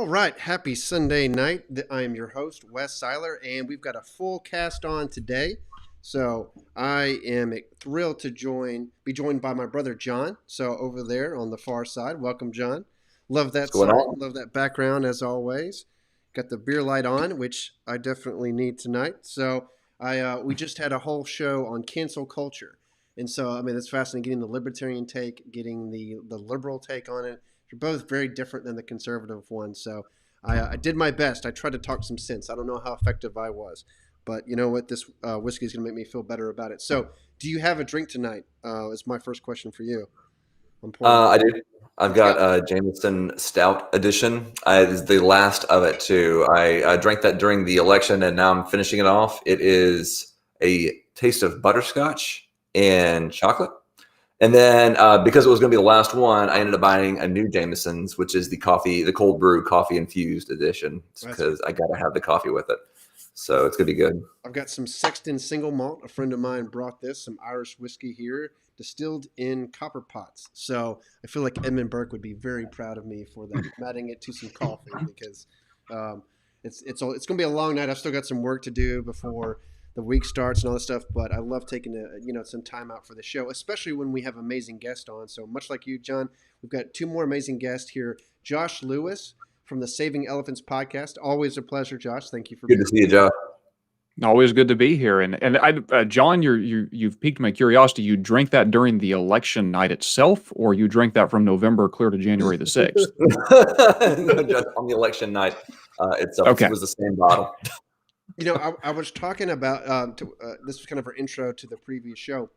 All right, happy Sunday night. I am your host, Wes Seiler, and we've got a full cast on today. So I am thrilled to be joined by my brother John. So over there on the far side, welcome, John. Love What's that going sign, on? love that background as always. Got the beer light on, which I definitely need tonight. So we just had a whole show on cancel culture, and so I mean it's fascinating getting the libertarian take, getting the liberal take on it. They're both very different than the conservative one. So I did my best. I tried to talk some sense. I don't know how effective I was, but you know what? This whiskey is going to make me feel better about it. So, do you have a drink tonight? Is my first question for you. I'm pouring. I do. I've Yeah. got a Jameson Stout edition. It's the last of it too. I drank that during the election, and now I'm finishing it off. It is a taste of butterscotch and chocolate. And then because it was going to be the last one, I ended up buying a new Jameson's, which is the cold brew coffee infused edition, That's because I got to have the coffee with it. So it's going to be good. I've got some Sexton single malt. A friend of mine brought this, some Irish whiskey here, distilled in copper pots. So I feel like Edmund Burke would be very proud of me for that. I'm adding it to some coffee because um, it's going to be a long night. I've still got some work to do before the week starts and all this stuff. But I love taking some time out for the show, especially when we have amazing guests on. So much like you, John, we've got two more amazing guests here. Josh Lewis from the Saving Elephants podcast. Always a pleasure, Josh. Thank you for Good being to see you, Joe. Always good to be here, John, you've piqued my curiosity. You drank that during the election night itself, or you drank that from November clear to January the 6th? No, just on the election night itself. Okay. It was the same bottle. I was talking about this was kind of our intro to the previous show.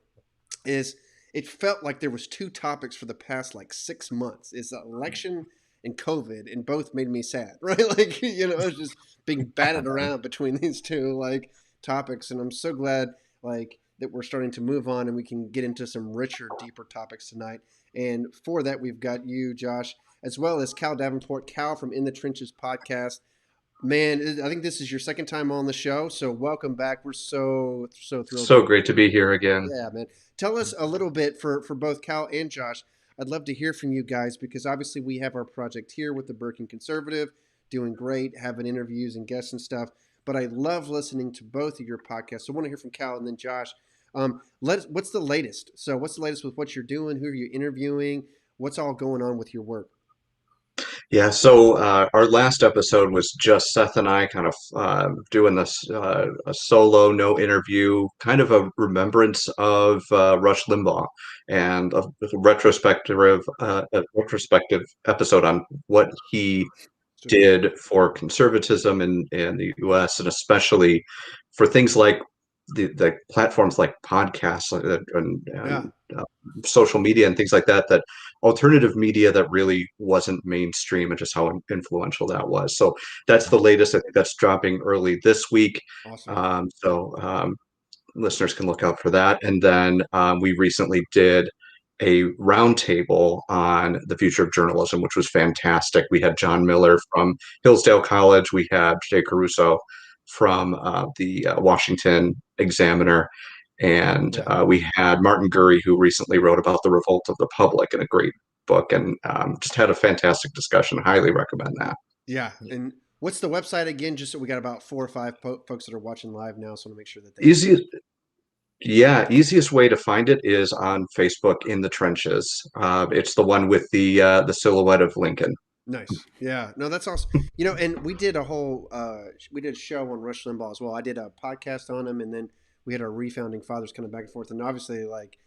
Is it felt like there was two topics for the past like 6 months? Is the election and COVID, and both made me sad, right? Like it's just being batted around between these two like topics, and I'm so glad like that we're starting to move on and we can get into some richer, deeper topics tonight. And for that, we've got you, Josh, as well as Cal Davenport, Cal from In the Trenches podcast. Man, I think this is your second time on the show, so welcome back. We're so thrilled. So great to be here again. Yeah, man. Tell us a little bit for both Cal and Josh. I'd love to hear from you guys because obviously we have our project here with the Birkin Conservative, doing great, having interviews and guests and stuff. But I love listening to both of your podcasts. So I want to hear from Cal and then Josh. What's the latest? So what's the latest with what you're doing? Who are you interviewing? What's all going on with your work? Yeah, so our last episode was just Seth and I kind of doing this a solo, no interview, kind of a remembrance of Rush Limbaugh and a retrospective episode on what he did for conservatism in the U.S. and especially for things like the platforms like podcasts and social media and things like that, that alternative media that really wasn't mainstream, and just how influential that was. So that's the latest. I think that's dropping early this week. Awesome. Listeners can look out for that. And then we recently did a roundtable on the future of journalism, which was fantastic. We had John Miller from Hillsdale College. We had Jay Caruso from the Washington Examiner. And we had Martin Gurry, who recently wrote about the revolt of the public in a great book, and just had a fantastic discussion. Highly recommend that. Yeah. And what's the website again? Just so we got about 4 or 5 folks that are watching live now. So I want to make sure that they Easiest way to find it is on Facebook, In the Trenches. It's the one with the silhouette of Lincoln. Nice. Yeah. No, that's awesome. And we did we did a show on Rush Limbaugh as well. I did a podcast on him, and then we had our refounding fathers kind of back and forth. And obviously, like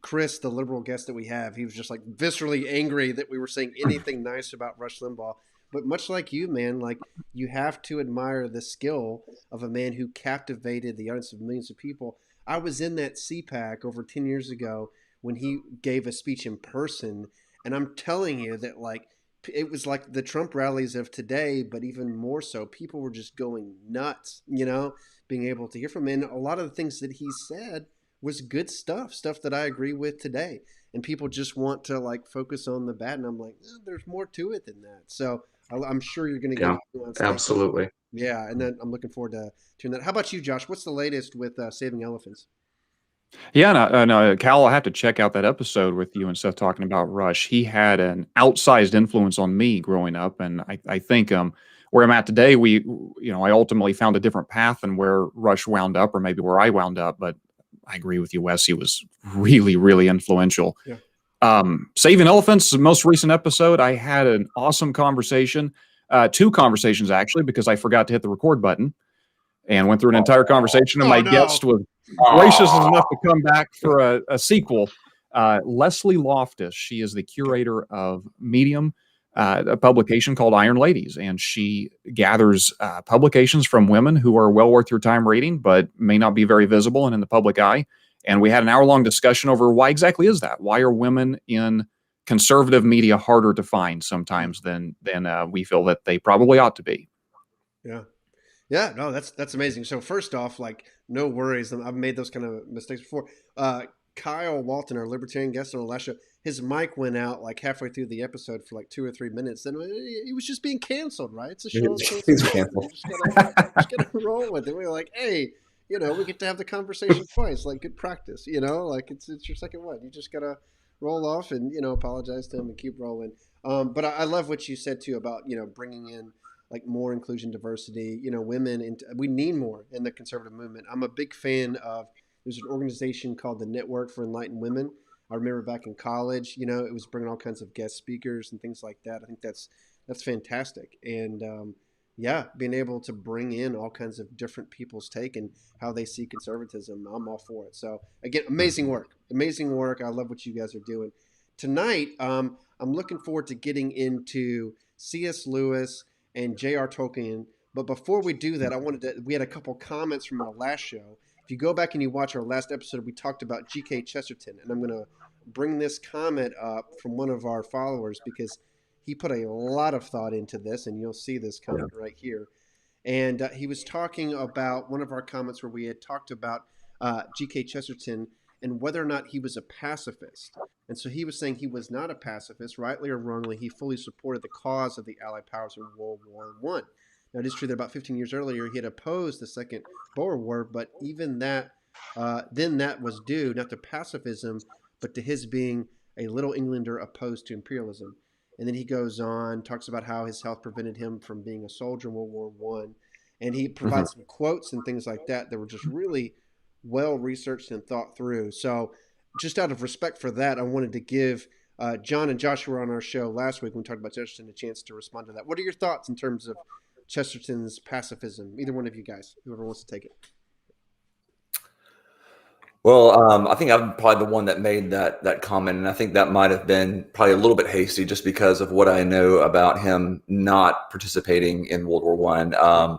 Chris, the liberal guest that we have, he was just like viscerally angry that we were saying anything nice about Rush Limbaugh. But much like you, man, like you have to admire the skill of a man who captivated the audience of millions of people. I was in that CPAC over 10 years ago when he gave a speech in person. And I'm telling you that like, it was like the Trump rallies of today, but even more so. People were just going nuts, being able to hear from him. And a lot of the things that he said was good stuff that I agree with today. And people just want to like focus on the bad. And I'm like, there's more to it than that. So I'm sure you're going to get nuanced. Absolutely. Yeah, and then I'm looking forward to hearing that. How about you, Josh? What's the latest with Saving Elephants? Yeah, no, Cal, I have to check out that episode with you and stuff talking about Rush. He had an outsized influence on me growing up, and I think where I'm at today, I ultimately found a different path than where Rush wound up, or maybe where I wound up. But I agree with you, Wes. He was really, really influential. Yeah. Saving Elephants, the most recent episode, I had an awesome conversation, two conversations actually, because I forgot to hit the record button and went through an entire conversation. And Oh my no. guest was gracious enough to come back for a sequel. Leslie Loftus, she is the curator of Medium, a publication called Iron Ladies, and she gathers publications from women who are well worth your time reading, but may not be very visible and in the public eye. And we had an hour-long discussion over why exactly is that? Why are women in conservative media harder to find sometimes than we feel that they probably ought to be? Yeah. Yeah, no, that's amazing. So first off, like, no worries. I've made those kind of mistakes before. Kyle Walton, our libertarian guest on the last show, his mic went out like halfway through the episode for like 2 or 3 minutes. Then he was just being canceled, right? It's a show. He's canceled. You just gotta roll with it. We're like, hey, we get to have the conversation twice. Like, good practice. Like it's your second one. You just gotta roll off and apologize to him and keep rolling. But I love what you said too about bringing in like more inclusion, diversity, women, and we need more in the conservative movement. I'm a big fan of, there's an organization called the Network for Enlightened Women. I remember back in college, it was bringing all kinds of guest speakers and things like that. I think that's fantastic. And being able to bring in all kinds of different people's take and how they see conservatism, I'm all for it. So again, amazing work. I love what you guys are doing. Tonight, I'm looking forward to getting into C.S. Lewis and J.R. Tolkien. But before we do that, we had a couple comments from our last show. If you go back and you watch our last episode, we talked about G.K. Chesterton. And I'm going to bring this comment up from one of our followers because he put a lot of thought into this, and you'll see this comment right here. And he was talking about one of our comments where we had talked about G.K. Chesterton and whether or not he was a pacifist. And so he was saying he was not a pacifist, rightly or wrongly. He fully supported the cause of the Allied powers in World War I. Now, it is true that about 15 years earlier, he had opposed the Second Boer War, but even that, then that was due not to pacifism, but to his being a little Englander opposed to imperialism. And then he goes on, talks about how his health prevented him from being a soldier in World War I. And he provides some quotes and things like that that were just really well researched and thought through. So just out of respect for that, I wanted to give John and Joshua on our show last week when we talked about Chesterton a chance to respond to that. What are your thoughts in terms of Chesterton's pacifism? Either one of you guys, whoever wants to take it. Well, I think I'm probably the one that made that comment, and I think that might have been probably a little bit hasty just because of what I know about him not participating in World War I.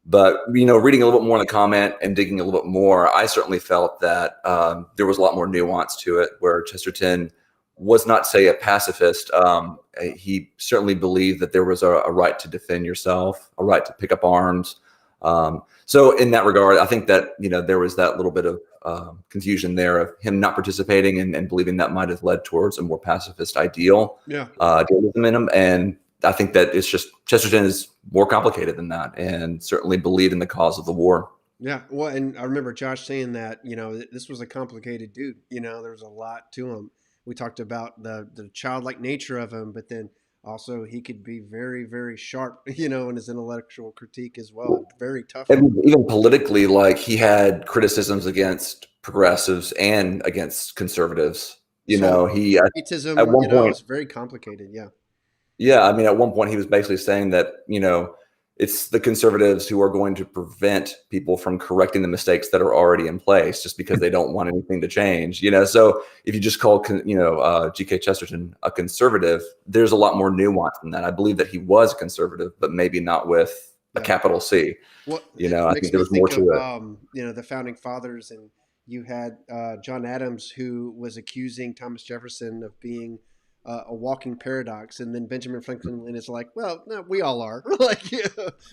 But reading a little bit more in the comment and digging a little bit more, I certainly felt that there was a lot more nuance to it, where Chesterton was not, say, a pacifist. He certainly believed that there was a right to defend yourself, a right to pick up arms. So in that regard, I think that there was that little bit of confusion there of him not participating and believing that might have led towards a more pacifist idealism in him. And I think that it's just Chesterton is more complicated than that, and certainly believed in the cause of the war. Yeah, well, and I remember Josh saying that this was a complicated dude. There was a lot to him. We talked about the childlike nature of him, but then also he could be very, very sharp, in his intellectual critique as well. Very tough. And even politically, like he had criticisms against progressives and against conservatives. He at one point it's very complicated. Yeah. Yeah, I mean, at one point he was basically saying that it's the conservatives who are going to prevent people from correcting the mistakes that are already in place just because they don't want anything to change. So if you just call G.K. Chesterton a conservative, there's a lot more nuance than that. I believe that he was conservative, but maybe not with a capital C. Well, I think there was more to it. The founding fathers, and you had John Adams, who was accusing Thomas Jefferson of being a walking paradox, and then Benjamin Franklin is like, well, no, we all are.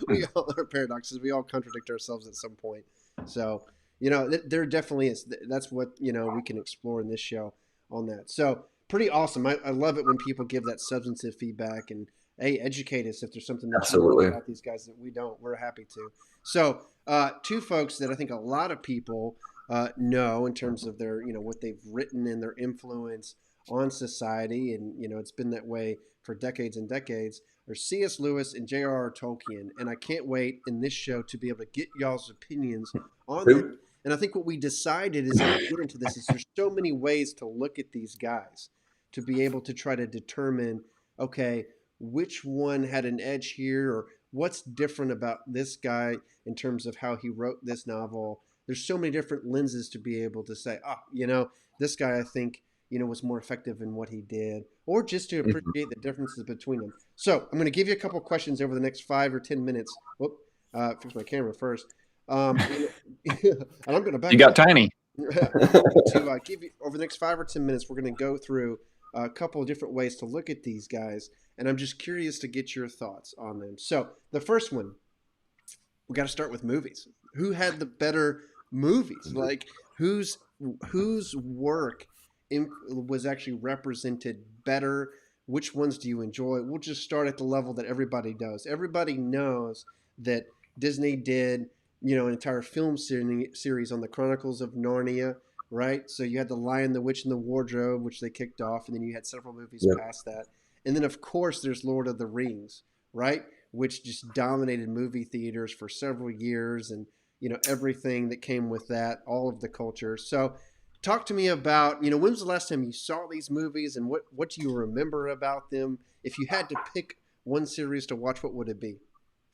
We all are paradoxes. We all contradict ourselves at some point. So, there definitely is. That's what we can explore in this show on that. So, pretty awesome. I love it when people give that substantive feedback and educate us if there's something that you know about these guys that we don't. We're happy to. So, two folks that I think a lot of people No, in terms of their, what they've written and their influence on society, and it's been that way for decades and decades, are C.S. Lewis and J.R.R. Tolkien, and I can't wait in this show to be able to get y'all's opinions on them. And I think what we decided as we get into this is there's so many ways to look at these guys to be able to try to determine, okay, which one had an edge here, or what's different about this guy in terms of how he wrote this novel. There's so many different lenses to be able to say, this guy, I think, was more effective in what he did, or just to appreciate the differences between them. So I'm going to give you a couple of questions over the next 5 or 10 minutes. Whoop, fix my camera first. And I'm going to back You got up. tiny. To give you over the next 5 or 10 minutes, we're going to go through a couple of different ways to look at these guys, and I'm just curious to get your thoughts on them. So the first one, we got to start with movies. Who had the better movies? Like whose work was actually represented better? Which ones do you enjoy? We'll just start at the level that everybody does. Everybody knows that Disney did, an entire film series on the Chronicles of Narnia, right? So you had The Lion, the Witch, and the Wardrobe, which they kicked off, and then you had several movies past that. And then, of course, there's Lord of the Rings, right? Which just dominated movie theaters for several years, and, everything that came with that, all of the culture. So talk to me about, when was the last time you saw these movies, and what do you remember about them? If you had to pick one series to watch, what would it be?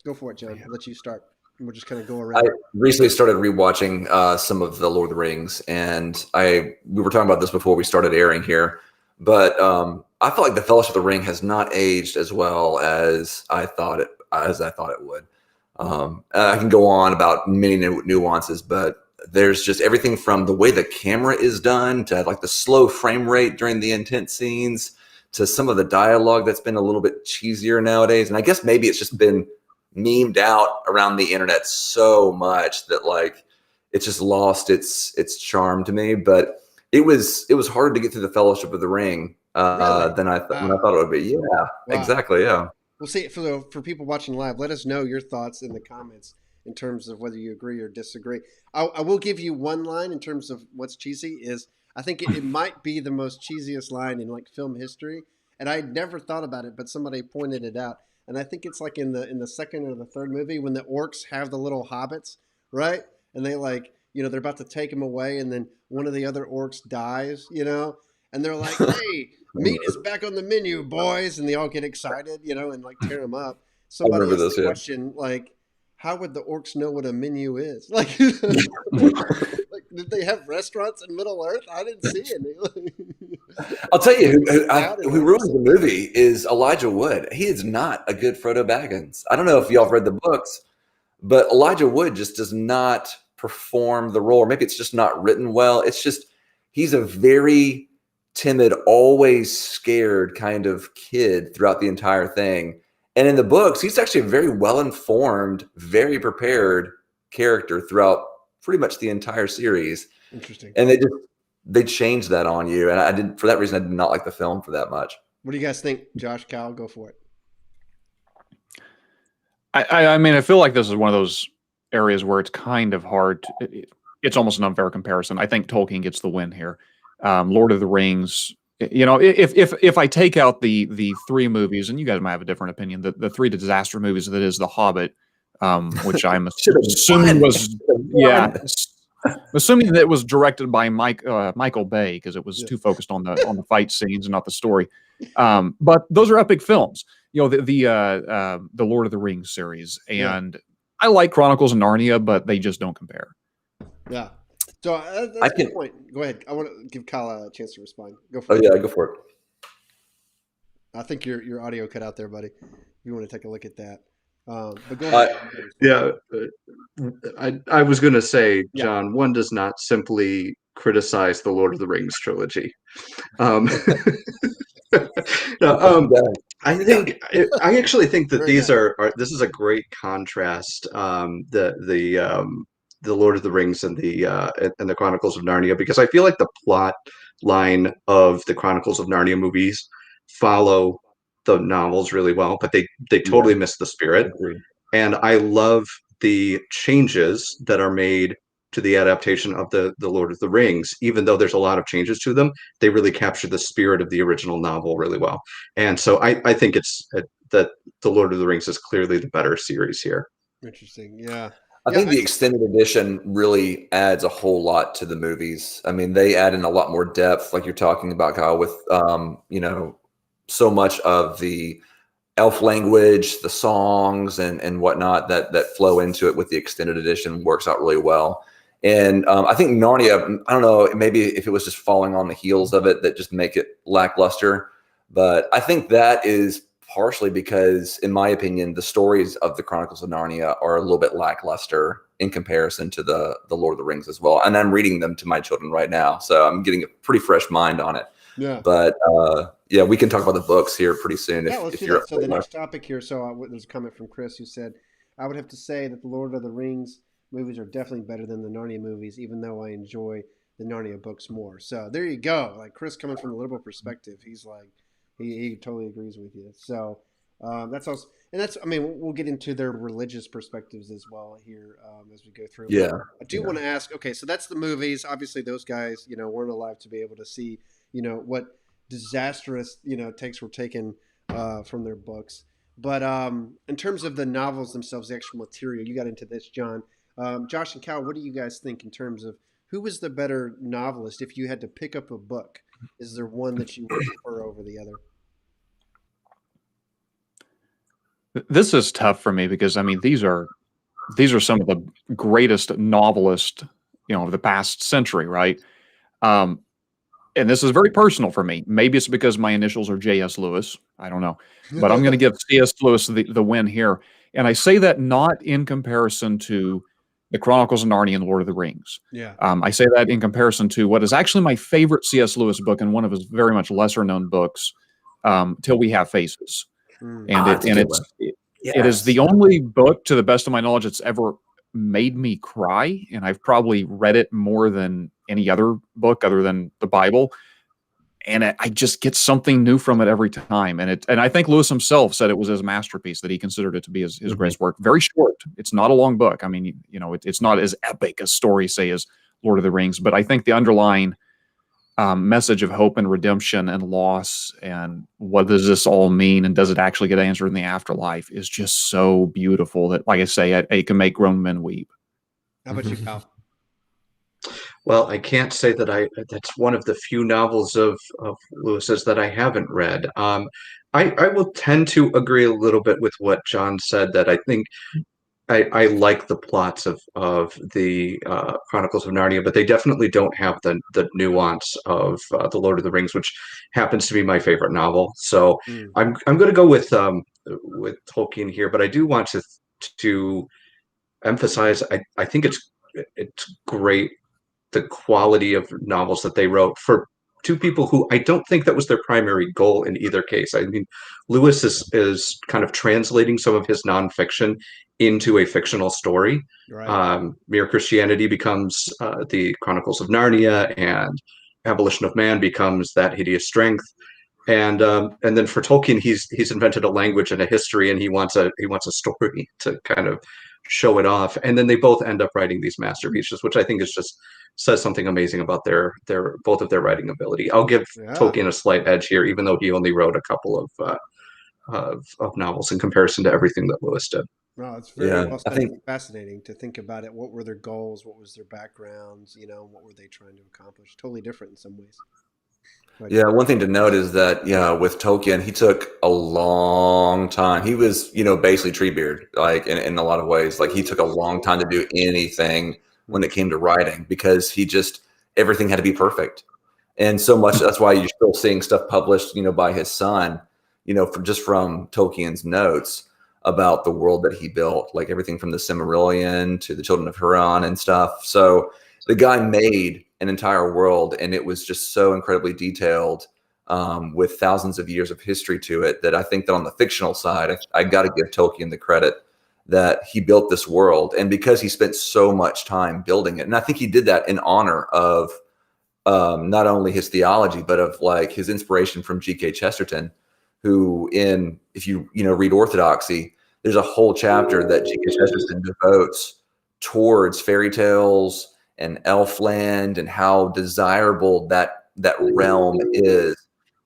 Go for it, John. I'll let you start. And we'll just kind of go around. I recently started rewatching some of the Lord of the Rings, and we were talking about this before we started airing here, but I feel like the Fellowship of the Ring has not aged as well as I thought it would. I can go on about many nuances, but there's just everything from the way the camera is done to like the slow frame rate during the intense scenes to some of the dialogue that's been a little bit cheesier nowadays. And I guess maybe it's just been memed out around the internet so much that like it's just lost its charm to me. But it was harder to get through the Fellowship of the Ring Really? than I thought it would be. Yeah, wow. Exactly. Yeah. Well, see, for people watching live, let us know your thoughts in the comments in terms of whether you agree or disagree. I will give you one line in terms of what's cheesy. I think it might be the most cheesiest line in like film history, and I never thought about it, but somebody pointed it out. And I think it's like in the second or the third movie when the orcs have the little hobbits, right? And they they're about to take them away, and then one of the other orcs dies, and they're like, "Hey, meat is back on the menu, boys!" And they all get excited, and like tear them up. Somebody asked the question, like, how would the orcs know what a menu is? Like, did they have restaurants in Middle Earth? I didn't see any. I'll tell you who ruins the movie is Elijah Wood. He is not a good Frodo Baggins. I don't know if y'all have read the books, but Elijah Wood just does not perform the role, or maybe it's just not written well. It's just he's a very timid, always scared kind of kid throughout the entire thing. And in the books, he's actually a very well-informed, very prepared character throughout pretty much the entire series. Interesting. And they changed that on you. And for that reason, I did not like the film for that much. What do you guys think? Josh, Cal, go for it. I mean, I feel like this is one of those areas where it's kind of hard. It's almost an unfair comparison. I think Tolkien gets the win here. Lord of the Rings, if I take out the three movies, and you guys might have a different opinion, the three disaster movies that is The Hobbit, which I'm assuming was assuming that it was directed by Michael Bay because it was too focused on the fight scenes and not the story. But those are epic films. The Lord of the Rings series, and I like Chronicles of Narnia, but they just don't compare. Yeah. So that's a good point. Go ahead. I want to give Kyle a chance to respond. Go for it. Oh, yeah, go for it. I think your audio cut out there, buddy. If you want to take a look at that. But go ahead. I was going to say, John, one does not simply criticize the Lord of the Rings trilogy. I actually think that this is a great contrast. The Lord of the Rings and the Chronicles of Narnia, because I feel like the plot line of the Chronicles of Narnia movies follow the novels really well, but they totally miss the spirit. And I love the changes that are made to the adaptation of the Lord of the Rings, even though there's a lot of changes to them, they really capture the spirit of the original novel really well. And so I think it's that the Lord of the Rings is clearly the better series here. Interesting. Yeah. I think the extended edition really adds a whole lot to the movies. I mean, they add in a lot more depth, like you're talking about, Kyle, with so much of the elf language, the songs, and whatnot that flow into it with the extended edition works out really well. And I think Narnia, I don't know, maybe if it was just falling on the heels of it that just make it lackluster, but I think that is partially because, in my opinion, the stories of the Chronicles of Narnia are a little bit lackluster in comparison to the Lord of the Rings as well. And I'm reading them to my children right now, so I'm getting a pretty fresh mind on it. Yeah. But yeah, we can talk about the books here pretty soon. Yeah, let's do that. So the next topic here. So there's a comment from Chris who said, "I would have to say that the Lord of the Rings movies are definitely better than the Narnia movies, even though I enjoy the Narnia books more." So there you go. Like Chris coming from a liberal perspective, he's like, he totally agrees with you. So that's also, and that's, I mean, we'll get into their religious perspectives as well here as we go through. Yeah. I do want to ask, okay, so that's the movies. Obviously those guys, weren't alive to be able to see, what disastrous, takes were taken from their books. But in terms of the novels themselves, the actual material, you got into this, John. Josh and Cal, what do you guys think in terms of who was the better novelist if you had to pick up a book? Is there one that you would prefer over the other? This is tough for me because, I mean, these are some of the greatest novelists, of the past century, right? And this is very personal for me. Maybe it's because my initials are J.S. Lewis. I don't know. But I'm going to give C.S. Lewis the win here. And I say that not in comparison to the Chronicles of Narnia and Lord of the Rings. Yeah. I say that in comparison to what is actually my favorite C.S. Lewis book and one of his very much lesser known books, Till We Have Faces. And it is the only book, to the best of my knowledge, that's ever made me cry. And I've probably read it more than any other book other than the Bible. And I just get something new from it every time. And I think Lewis himself said it was his masterpiece, that he considered it to be his greatest work. Very short. It's not a long book. I mean, it's not as epic a story, say, as Lord of the Rings. But I think the underlying message of hope and redemption and loss and what does this all mean and does it actually get answered in the afterlife is just so beautiful that, like I say, it can make grown men weep. How about you, Cal? Well, I can't say that that's one of the few novels of Lewis's that I haven't read. I will tend to agree a little bit with what John said, that I think I like the plots of the Chronicles of Narnia, but they definitely don't have the nuance of the Lord of the Rings, which happens to be my favorite novel. So I'm going to go with Tolkien here, but I do want to emphasize I think it's great, the quality of novels that they wrote for two people who I don't think that was their primary goal in either case. I mean, Lewis is kind of translating some of his nonfiction into a fictional story. Right. Mere Christianity becomes the Chronicles of Narnia, and Abolition of Man becomes That Hideous Strength. And then for Tolkien, he's invented a language and a history, and he wants a story to kind of show it off. And then they both end up writing these masterpieces, which I think is just says something amazing about their both of their writing ability. I'll give Tolkien a slight edge here, even though he only wrote a couple of novels in comparison to everything that Lewis did. No, it's very well said. It's fascinating to think about it. What were their goals? What was their backgrounds? What were they trying to accomplish? Totally different in some ways. Yeah, one thing to note is that, with Tolkien, he took a long time. He was, basically Treebeard, like in a lot of ways. Like he took a long time to do anything when it came to writing, because everything had to be perfect. And so much, that's why you're still seeing stuff published, by his son, from Tolkien's notes about the world that he built, like everything from the Silmarillion to the Children of Huron and stuff. So the guy made an entire world, and it was just so incredibly detailed, with thousands of years of history to it, that I think that on the fictional side, I got to give Tolkien the credit that he built this world, and because he spent so much time building it. And I think he did that in honor of not only his theology, but of like his inspiration from G.K. Chesterton, who if you read Orthodoxy, there's a whole chapter that G.K. Chesterton devotes towards fairy tales and Elfland, and how desirable that realm is,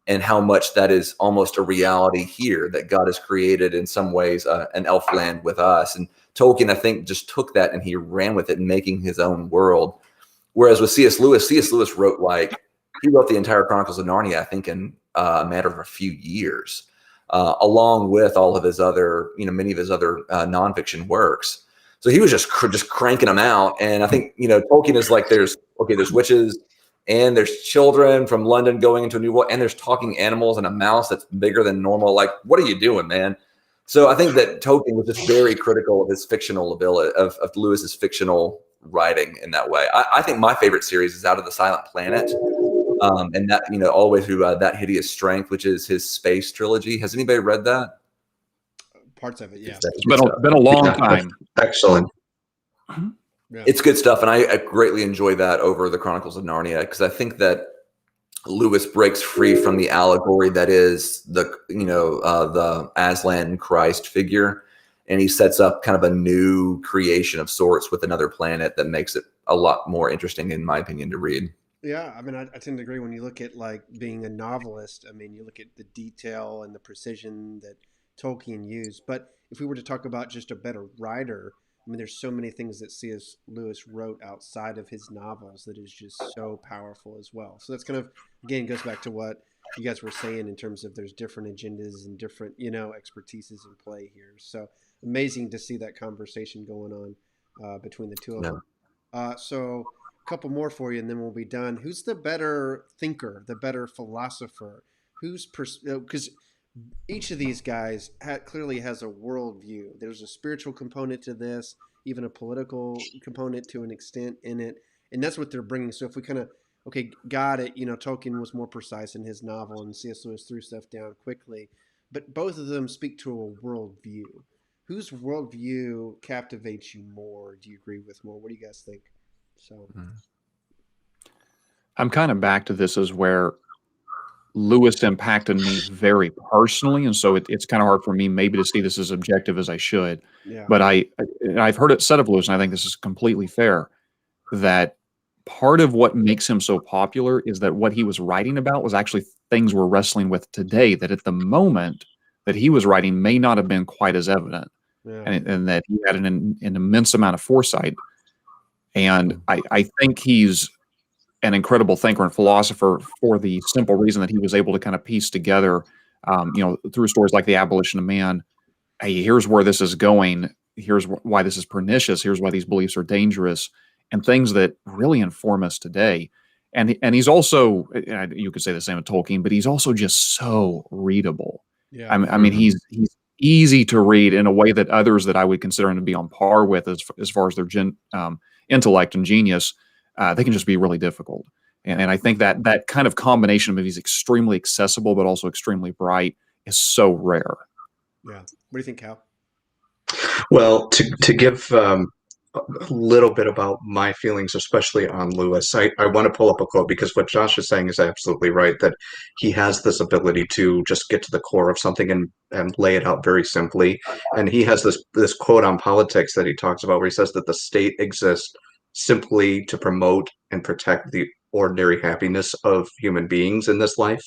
and how much that is almost a reality here, that God has created in some ways an Elfland with us. And Tolkien, I think, just took that and he ran with it, making his own world. Whereas with C.S. Lewis wrote he wrote the entire Chronicles of Narnia, I think, in a matter of a few years, along with all of his other, many of his other nonfiction works. So he was just cranking them out. And I think, Tolkien is like, there's witches, and there's children from London going into a new world, and there's talking animals and a mouse that's bigger than normal. Like, what are you doing, man? So I think that Tolkien was just very critical of his fictional ability, of Lewis's fictional writing in that way. I think my favorite series is Out of the Silent Planet, and that, all the way through That Hideous Strength, which is his space trilogy. Has anybody read that? Parts of it, yeah. It's been a long time. Excellent. Yeah. It's good stuff, and I greatly enjoy that over the Chronicles of Narnia, because I think that Lewis breaks free from the allegory that is the Aslan Christ figure, and he sets up kind of a new creation of sorts with another planet that makes it a lot more interesting, in my opinion, to read. Yeah, I mean, I tend to agree. When you look at like being a novelist, I mean, you look at the detail and the precision that Tolkien used. But if we were to talk about just a better writer, I mean, there's so many things that C.S. Lewis wrote outside of his novels that is just so powerful as well. So that's kind of, again, goes back to what you guys were saying in terms of there's different agendas and different, expertises in play here. So amazing to see that conversation going on between the two of them. So a couple more for you, and then we'll be done. Who's the better thinker, the better philosopher? Because each of these guys clearly has a worldview. There's a spiritual component to this, even a political component to an extent in it. And that's what they're bringing. So if we kind of, got it, Tolkien was more precise in his novel and C.S. Lewis threw stuff down quickly. But both of them speak to a worldview. Whose worldview captivates you more? Do you agree with more? What do you guys think? So I'm kind of back to this as where Lewis impacted me very personally, and so it's kind of hard for me maybe to see this as objective as I should. yeah. But I've heard it said of Lewis, and I think this is completely fair, that part of what makes him so popular is that what he was writing about was actually things we're wrestling with today, that at the moment that he was writing may not have been quite as evident, and that he had an immense amount of foresight. And I think he's an incredible thinker and philosopher for the simple reason that he was able to kind of piece together, through stories like The Abolition of Man, hey, here's where this is going, here's why this is pernicious, here's why these beliefs are dangerous, and things that really inform us today. And he's also, you could say the same of Tolkien, but he's also just so readable. Yeah. I mean, he's easy to read in a way that others that I would consider him to be on par with as far as their intellect and genius, they can just be really difficult. And I think that kind of combination of he's extremely accessible but also extremely bright is so rare. Yeah. What do you think, Cal? Well, to give a little bit about my feelings, especially on Lewis, I want to pull up a quote, because what Josh is saying is absolutely right, that he has this ability to just get to the core of something and lay it out very simply. And he has this quote on politics that he talks about, where he says that the state exists simply to promote and protect the ordinary happiness of human beings in this life.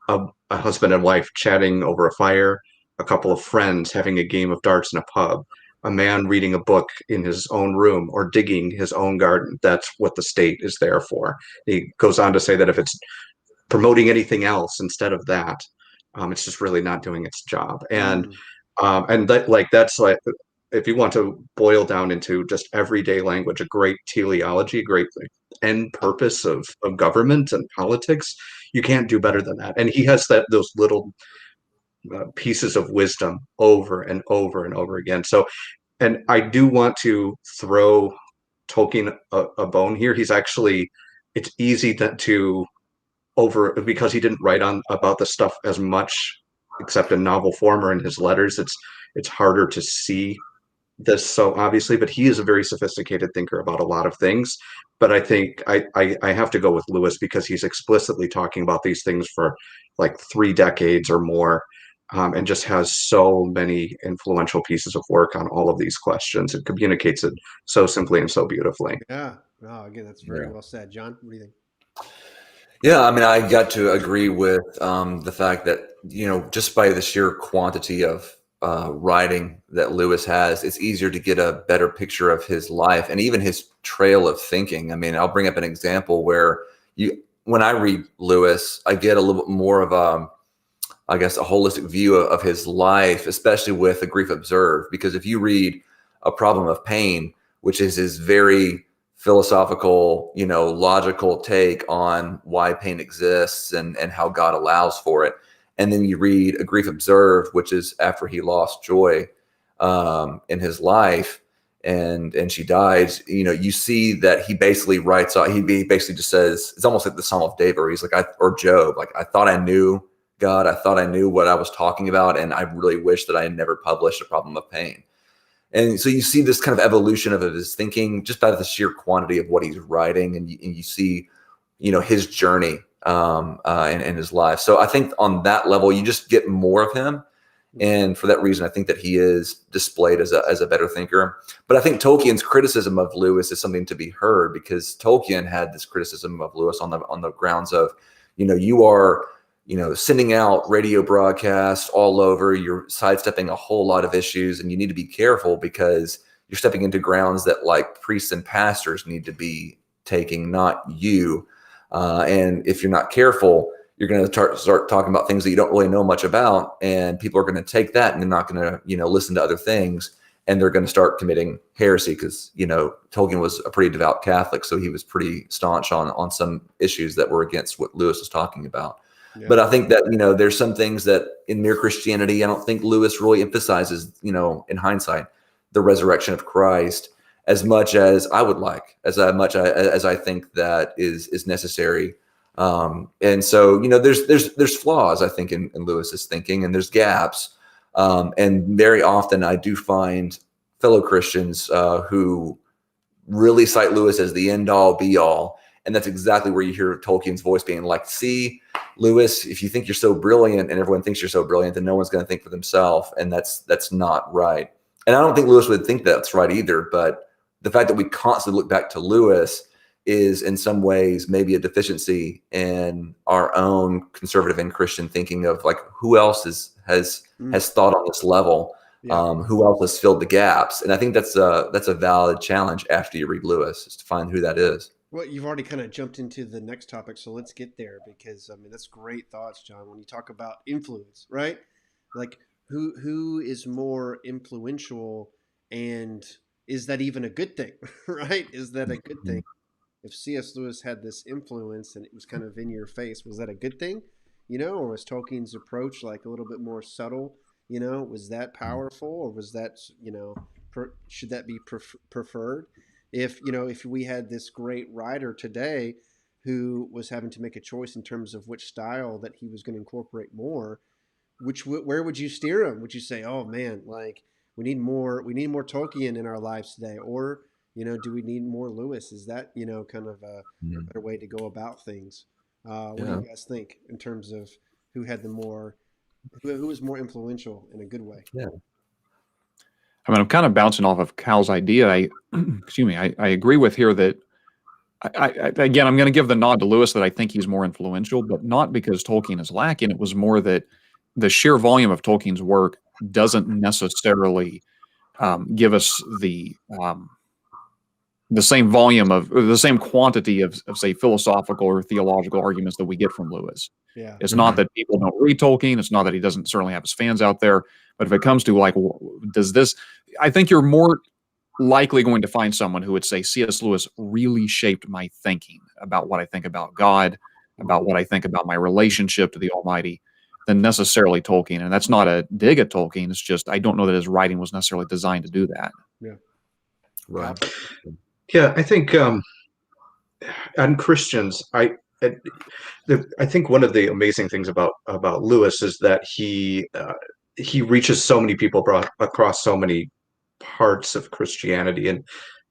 A husband and wife chatting over a fire, a couple of friends having a game of darts in a pub, a man reading a book in his own room or digging his own garden. That's what the state is there for. He goes on to say that if it's promoting anything else instead of that, it's just really not doing its job. And that's like, if you want to boil down into just everyday language, a great teleology, a great end purpose of government and politics, you can't do better than that. And he has those little pieces of wisdom over and over and over again. So, and I do want to throw Tolkien a bone here. He's actually, it's easy to over, because he didn't write on about this stuff as much, except in novel form or in his letters. It's harder to see this so obviously, but he is a very sophisticated thinker about a lot of things. But I think I have to go with Lewis, because he's explicitly talking about these things for like 3 decades or more, and just has so many influential pieces of work on all of these questions. It communicates it so simply and so beautifully. Yeah. Oh, again, that's very well said. John, what do you think? Yeah, I mean, I got to agree with the fact that, just by the sheer quantity of writing that Lewis has, it's easier to get a better picture of his life and even his trail of thinking. I mean, I'll bring up an example where when I read Lewis, I get a little bit more of I guess, a holistic view of his life, especially with The Grief Observed. Because if you read A Problem of Pain, which is his very philosophical, logical take on why pain exists and how God allows for it, and then you read A Grief Observed, which is after he lost Joy in his life, and she died, you see that he basically writes out, he basically just says, it's almost like the Psalm of David, where he's like, or Job, like, I thought I knew God, I thought I knew what I was talking about, and I really wish that I had never published A Problem of Pain. And so you see this kind of evolution of his thinking just by the sheer quantity of what he's writing, and you see, his journey in his life. So I think on that level, you just get more of him, and for that reason, I think that he is displayed as a better thinker. But I think Tolkien's criticism of Lewis is something to be heard, because Tolkien had this criticism of Lewis on the grounds of, you are sending out radio broadcasts all over, you're sidestepping a whole lot of issues, and you need to be careful because you're stepping into grounds that like priests and pastors need to be taking, not you. And if you're not careful, you're going to start talking about things that you don't really know much about, and people are going to take that and they're not going to, listen to other things, and they're going to start committing heresy because, Tolkien was a pretty devout Catholic, so he was pretty staunch on some issues that were against what Lewis was talking about. Yeah. But I think that, there's some things that in Mere Christianity, I don't think Lewis really emphasizes, in hindsight, the resurrection of Christ as much as I would like, as much as I think that is necessary. And so, there's flaws, I think, in Lewis's thinking, and there's gaps. And very often I do find fellow Christians who really cite Lewis as the end all be all. And that's exactly where you hear Tolkien's voice being like, see, Lewis, if you think you're so brilliant and everyone thinks you're so brilliant, then no one's going to think for themselves. And that's not right. And I don't think Lewis would think that's right either. But the fact that we constantly look back to Lewis is in some ways maybe a deficiency in our own conservative and Christian thinking of like, who else has thought on this level? Yeah. Who else has filled the gaps? And I think that's a valid challenge after you read Lewis, is to find who that is. Well, you've already kind of jumped into the next topic, so let's get there, because I mean, that's great thoughts, John. When you talk about influence, right? Like who is more influential, and is that even a good thing, right? Is that a good thing? If C.S. Lewis had this influence and it was kind of in your face, was that a good thing? Or was Tolkien's approach like a little bit more subtle? Was that powerful, or was that, should that be preferred? If we had this great writer today who was having to make a choice in terms of which style that he was going to incorporate more, where would you steer him? Would you say, oh man, like we need more Tolkien in our lives today, or do we need more Lewis? Is that kind of a better way to go about things? What do you guys think in terms of who had who was more influential in a good way? Yeah. I mean, I'm kind of bouncing off of Cal's idea. I agree with here that again, I'm going to give the nod to Lewis that I think he's more influential, but not because Tolkien is lacking. It was more that the sheer volume of Tolkien's work doesn't necessarily give us the same volume of, or the same quantity of say, philosophical or theological arguments that we get from Lewis. Yeah. It's not that people don't read Tolkien. It's not that he doesn't certainly have his fans out there. But if it comes to like, I think you're more likely going to find someone who would say C.S. Lewis really shaped my thinking about what I think about God, about what I think about my relationship to the Almighty, than necessarily Tolkien. And that's not a dig at Tolkien. It's just, I don't know that his writing was necessarily designed to do that. Yeah. Right. Yeah, I think on Christians, I think one of the amazing things about Lewis is that he reaches so many people across so many parts of Christianity, and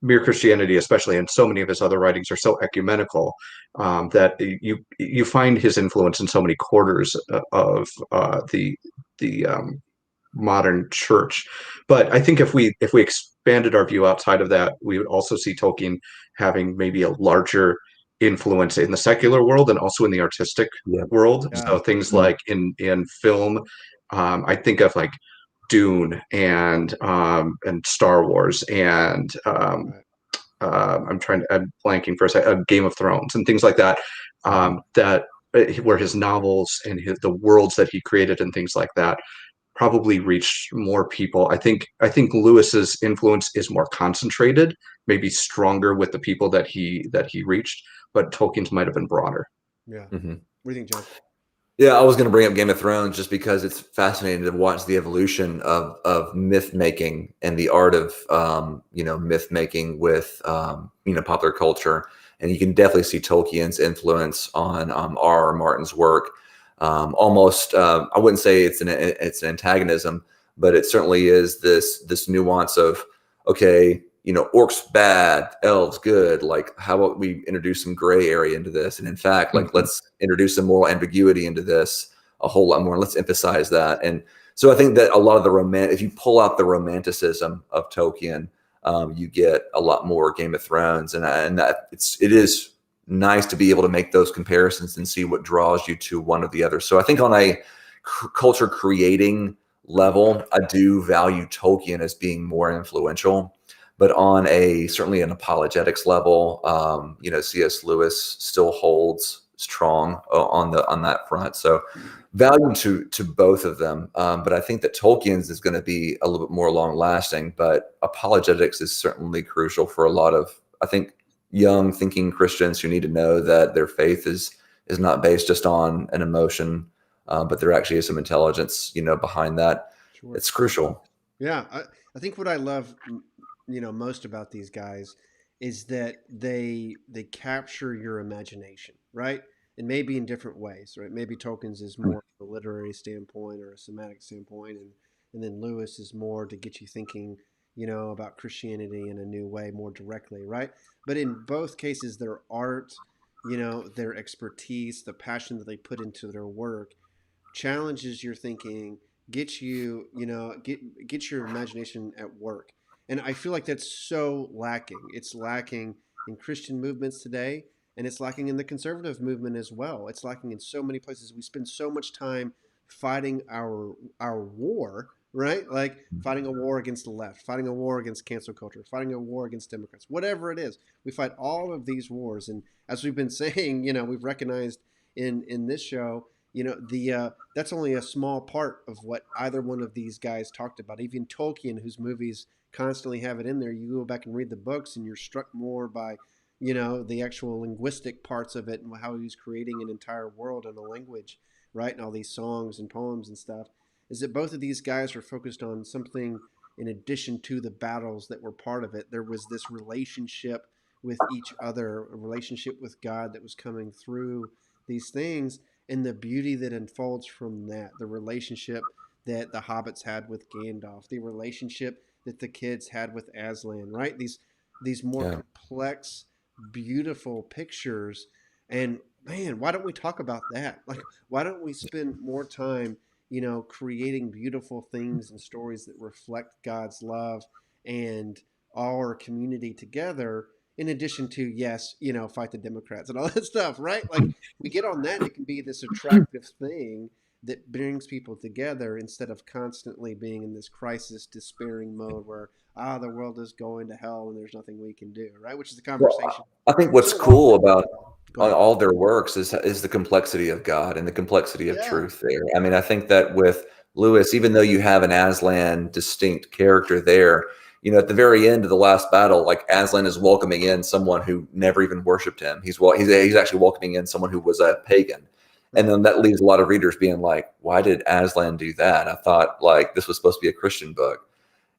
Mere Christianity, especially, and so many of his other writings are so ecumenical that you find his influence in so many quarters of the modern church. But I think if we expanded our view outside of that, we would also see Tolkien having maybe a larger influence in the secular world and also in the artistic Yeah. world. Yeah. So things like in film, I think of like Dune and Star Wars and Right. I'm blanking for a second, Game of Thrones and things like that. That where his novels and the worlds that he created and things like that probably reached more people. I think Lewis's influence is more concentrated, maybe stronger with the people that he reached, but Tolkien's might have been broader. Yeah. Mm-hmm. What do you think, John? Yeah, I was going to bring up Game of Thrones just because it's fascinating to watch the evolution of myth making and the art of myth making with popular culture, and you can definitely see Tolkien's influence on R.R. Martin's work. Almost, I wouldn't say it's an antagonism, but it certainly is this nuance of, okay, orcs bad, elves good. Like, how about we introduce some gray area into this? And in fact, like, let's introduce some moral ambiguity into this a whole lot more. Let's emphasize that. And so I think that a lot of if you pull out the romanticism of Tolkien, you get a lot more Game of Thrones, and that it is nice to be able to make those comparisons and see what draws you to one or the other. So I think on a culture creating level, I do value Tolkien as being more influential. But on certainly an apologetics level, C.S. Lewis still holds strong on that front. So value to both of them. But I think that Tolkien's is going to be a little bit more long lasting. But apologetics is certainly crucial for a lot of, I think, young thinking Christians who need to know that their faith is not based just on an emotion, but there actually is some intelligence, behind that. Sure. It's crucial. Yeah, I think what I love, most about these guys is that they capture your imagination, right? And maybe in different ways, right? Maybe Tolkien's is more from a literary standpoint or a semantic standpoint, and then Lewis is more to get you thinking, about Christianity in a new way, more directly, right? But in both cases, their art, their expertise, the passion that they put into their work challenges your thinking, gets you, get your imagination at work. And I feel like that's so lacking. It's lacking in Christian movements today, and it's lacking in the conservative movement as well. It's lacking in so many places. We spend so much time fighting our war, right? Like fighting a war against the left, fighting a war against cancel culture, fighting a war against Democrats, whatever it is. We fight all of these wars, and as we've been saying, we've recognized in this show, that's only a small part of what either one of these guys talked about. Even Tolkien, whose movies constantly have it in there, you go back and read the books and you're struck more by the actual linguistic parts of it and how he's creating an entire world and a language, right? And all these songs and poems and stuff, is that both of these guys are focused on something in addition to the battles that were part of it. There was this relationship with each other, a relationship with God that was coming through these things, and the beauty that unfolds from that, the relationship that the hobbits had with Gandalf, the relationship that the kids had with Aslan, right? These more complex, beautiful pictures. And man, why don't we talk about that? Like, why don't we spend more time, creating beautiful things and stories that reflect God's love and our community together, in addition to, yes, fight the Democrats and all that stuff, right? Like, we get on that and it can be this attractive thing that brings people together instead of constantly being in this crisis, despairing mode where, the world is going to hell and there's nothing we can do, right? Which is the conversation. Well, I think what's cool about all their works is the complexity of God and the complexity of truth there. I mean, I think that with Lewis, even though you have an Aslan distinct character there, at the very end of the last battle, like Aslan is welcoming in someone who never even worshipped him. He's actually welcoming in someone who was a pagan. And then that leaves a lot of readers being like, why did Aslan do that? I thought like this was supposed to be a Christian book.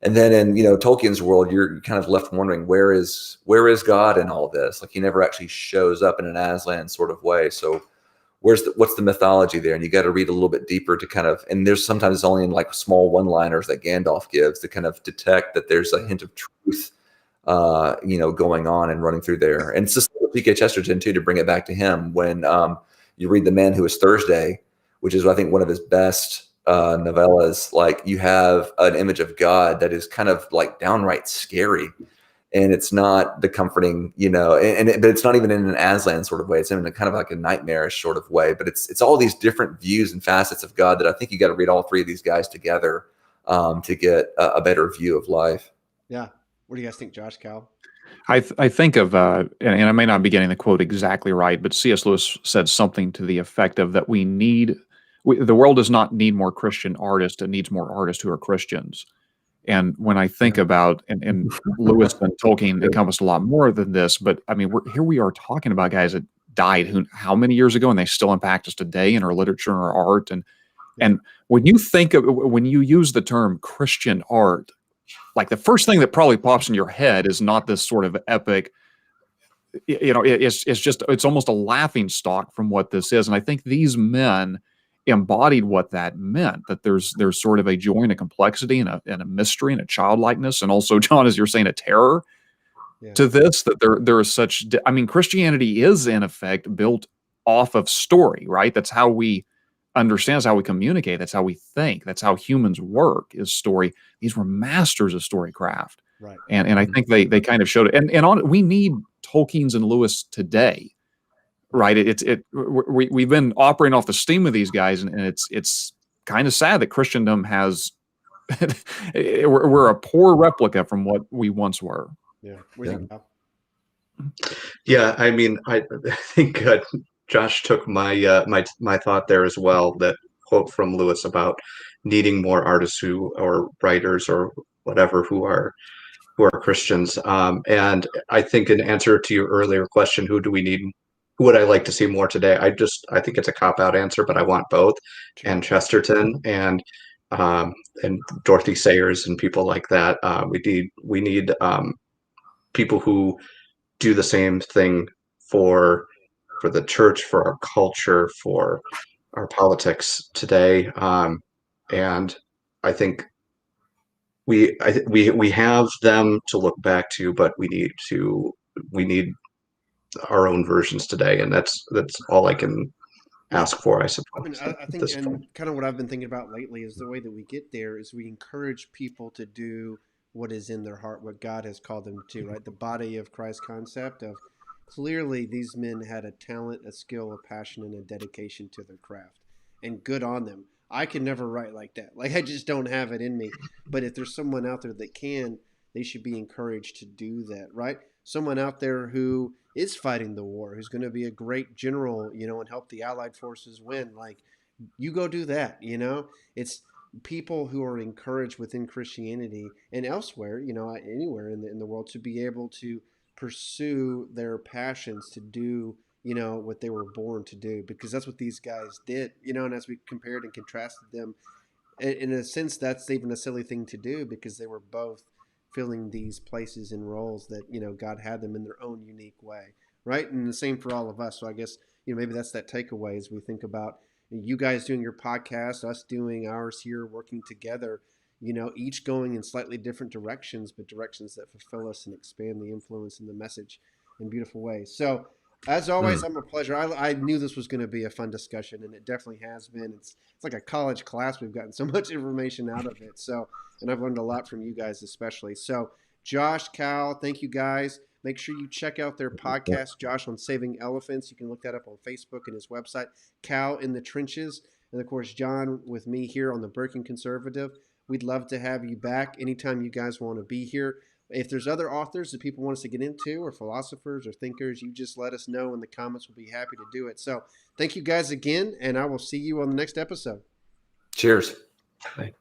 And then in Tolkien's world, you're kind of left wondering where is God in all this? Like he never actually shows up in an Aslan sort of way. So what's the mythology there? And you got to read a little bit deeper to kind of, and there's sometimes only in like small one-liners that Gandalf gives to kind of detect that there's a hint of truth, going on and running through there. And it's just P.K. Chesterton too, to bring it back to him when you read The Man Who Is Thursday, which is I think one of his best novellas, like you have an image of God that is kind of like downright scary. And it's not the comforting, but it's not even in an Aslan sort of way. It's in a kind of like a nightmarish sort of way. But it's all these different views and facets of God that I think you got to read all three of these guys together to get a better view of life. Yeah. What do you guys think, Josh, Cal? I think of, and I may not be getting the quote exactly right, but C.S. Lewis said something to the effect of that the world does not need more Christian artists, it needs more artists who are Christians. And when I think about, and Lewis and Tolkien encompassed a lot more than this, but I mean, here we are talking about guys that died how many years ago, and they still impact us today in our literature and our art. And when you use the term Christian art, like the first thing that probably pops in your head is not this sort of epic, it's almost a laughing stock from what this is. And I think these men embodied what that meant, that there's sort of a joy and a complexity and a mystery and a childlikeness, and also, John, as you're saying, a terror to this, that there is such, I mean, Christianity is in effect built off of story, right? That's how we understand, that's how we communicate, that's how we think, that's how humans work, is story. These were masters of storycraft. Right. And I think they kind of showed it. And we need Tolkien's and Lewis today. Right. We've been operating off the steam of these guys, and it's kind of sad that Christendom has we're a poor replica from what we once were. Yeah. What do you think, Cal? Yeah, I mean, I think Josh took my my thought there as well. That quote from Lewis about needing more artists or writers or whatever who are Christians. And I think in answer to your earlier question, who would I like to see more today? I think it's a cop-out answer, but I want both. And Chesterton and Dorothy Sayers and people like that. We need people who do the same thing for the church, for our culture, for our politics today. And I think we have them to look back to, but we need our own versions today, and that's all I can ask for, I suppose. I mean, I think, and kind of what I've been thinking about lately is the way that we get there is we encourage people to do what is in their heart, what God has called them to, right? The body of Christ concept of clearly these men had a talent, a skill, a passion, and a dedication to their craft, and good on them. I can never write like that. Like, I just don't have it in me. But if there's someone out there that can, they should be encouraged to do that, right? Someone out there who is fighting the war, who's going to be a great general, and help the Allied forces win. Like, you go do that, It's people who are encouraged within Christianity and elsewhere, anywhere in the world, to be able to pursue their passions, to do, what they were born to do, because that's what these guys did, and as we compared and contrasted them, in a sense, that's even a silly thing to do because they were both filling these places and roles that, God had them in their own unique way, right? And the same for all of us. So I guess, maybe that's that takeaway as we think about you guys doing your podcast, us doing ours here, working together, each going in slightly different directions, but directions that fulfill us and expand the influence and the message in beautiful ways. So as always, I'm a pleasure. I knew this was going to be a fun discussion, and it definitely has been. It's like a college class. We've gotten so much information out of it. So, and I've learned a lot from you guys especially. So Josh, Cal, thank you guys. Make sure you check out their podcast, Josh on Saving Elephants. You can look that up on Facebook and his website, Cal in the Trenches. And of course, John with me here on the Birkin Conservative. We'd love to have you back anytime you guys want to be here. If there's other authors that people want us to get into, or philosophers or thinkers, you just let us know in the comments. We'll be happy to do it. So thank you guys again, and I will see you on the next episode. Cheers. Bye.